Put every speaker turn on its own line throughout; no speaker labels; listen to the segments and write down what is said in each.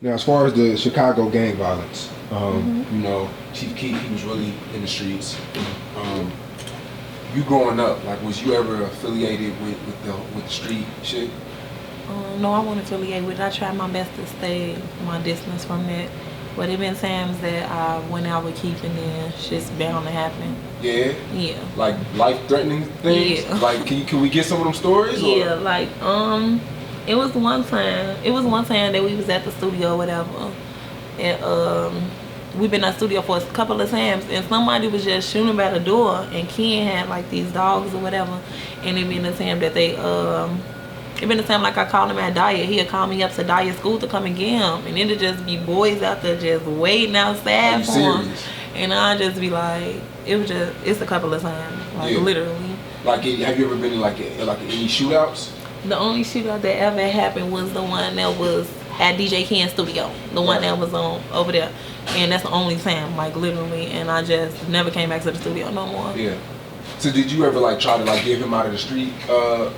Now, as far as the Chicago gang violence, you know, Chief Keef, he was really in the streets. You growing up, like, was you ever affiliated with the street shit?
No, I wasn't affiliated with it. I tried my best to stay my distance from that. But it been times that I went out with Keith and then shit's bound to happen.
Yeah?
Yeah.
Like life-threatening things?
Yeah.
Like, can we get some of them stories?
Yeah,
or?
like, it was one time that we was at the studio or whatever. And, we've been at the studio for a couple of times and somebody was just shooting by the door and Ken had like these dogs or whatever. And it been the time that they, it been the time like I called him at Diet. He'd call me up to Diet school to come and get him. And it'd just be boys out there just waiting outside for him. And I'd just be like, it's a couple of times, like literally.
Like, have you ever been in like any shootouts?
The only shootout that ever happened was the one that was at DJ Ken's studio. The one that was on over there. And that's the only time, like literally. And I just never came back to the studio no more.
Yeah. So did you ever like try to like get him out of the street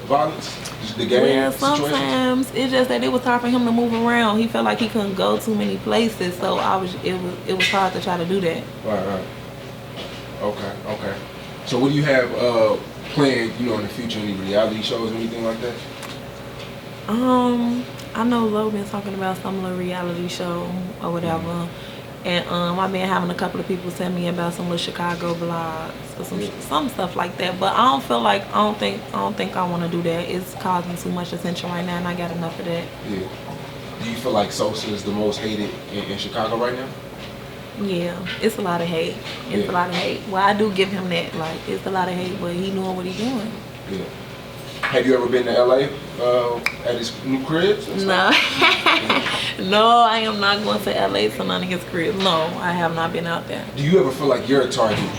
violence? The gang
yeah, sometimes it's just that it was hard for him to move around. He felt like he couldn't go too many places, so it was hard to try to do that.
Right. Okay. So what do you have planned, you know, in the future? Any reality shows or anything like that?
I know Lo been talking about some little reality show or whatever. And I've been having a couple of people send me about some little Chicago vlogs or some stuff like that. But I don't think I want to do that. It's causing too much attention right now, and I got enough of that.
Yeah. Do you feel like Sosa is the most hated in Chicago right now?
Yeah, it's a lot of hate. It's a lot of hate. Well, I do give him that. Like, it's a lot of hate, but he doing what he doing.
Yeah. Have you ever been to LA at his new cribs?
No. No, I am not going to LA to none of his cribs. No, I have not been out there.
Do you ever feel like you're a target?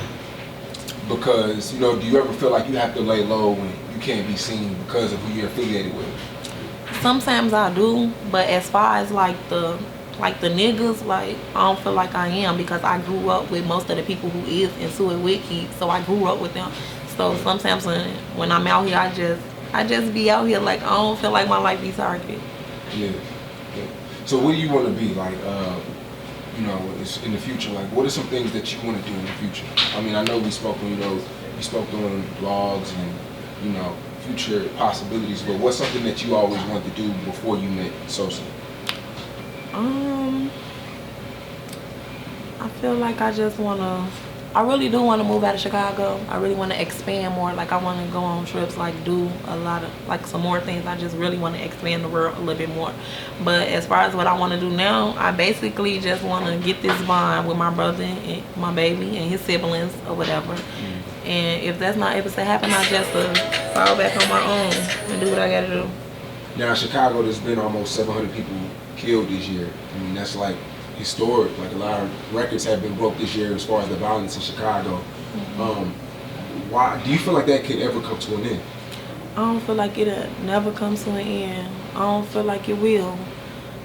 Because, you know, do you ever feel like you have to lay low when you can't be seen because of who you're affiliated with?
Sometimes I do, but as far as like the niggas, like I don't feel like I am because I grew up with most of the people who is into it with Keith, so I grew up with them. So sometimes when I'm out here, I just be out here like I don't feel like my life be targeted.
Yeah. So what do you want to be like? You know, in the future. Like, what are some things that you want to do in the future? I mean, I know we spoke on blogs and you know future possibilities, but what's something that you always wanted to do before you met Sosa?
I feel like I really do want to move out of Chicago. I really want to expand more. Like I want to go on trips, like do a lot of, like some more things. I just really want to expand the world a little bit more. But as far as what I want to do now, I basically just want to get this bond with my brother and my baby and his siblings or whatever. And if that's not able to happen, I just fall back on my own and do what I got to do.
Now in Chicago, there's been almost 700 people killed this year. I mean, that's like historic. Like a lot of records have been broke this year as far as the violence in Chicago. Why do you feel like that could ever come to an end?
I don't feel like it'll never come to an end. I don't feel like it will.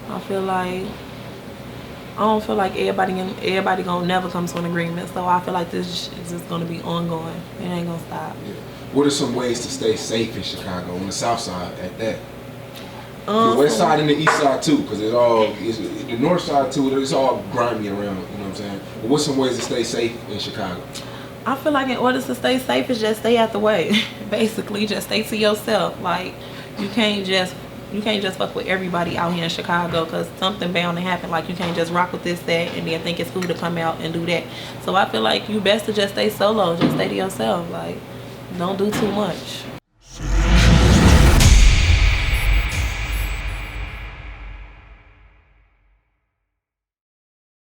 I don't feel like everybody gonna never come to an agreement. So I feel like this is just gonna be ongoing. It ain't gonna stop.
Yeah. What are some ways to stay safe in Chicago, on the south side at that? The west side and the east side too, because the north side too, it's all grimy around, you know what I'm saying? But what's some ways to stay safe in Chicago?
I feel like in order to stay safe is just stay out the way. Basically, just stay to yourself. Like you can't just fuck with everybody out here in Chicago because something bound to happen. Like you can't just rock with this, that, and then think it's cool to come out and do that. So I feel like you best to just stay solo, just stay to yourself. Like don't do too much.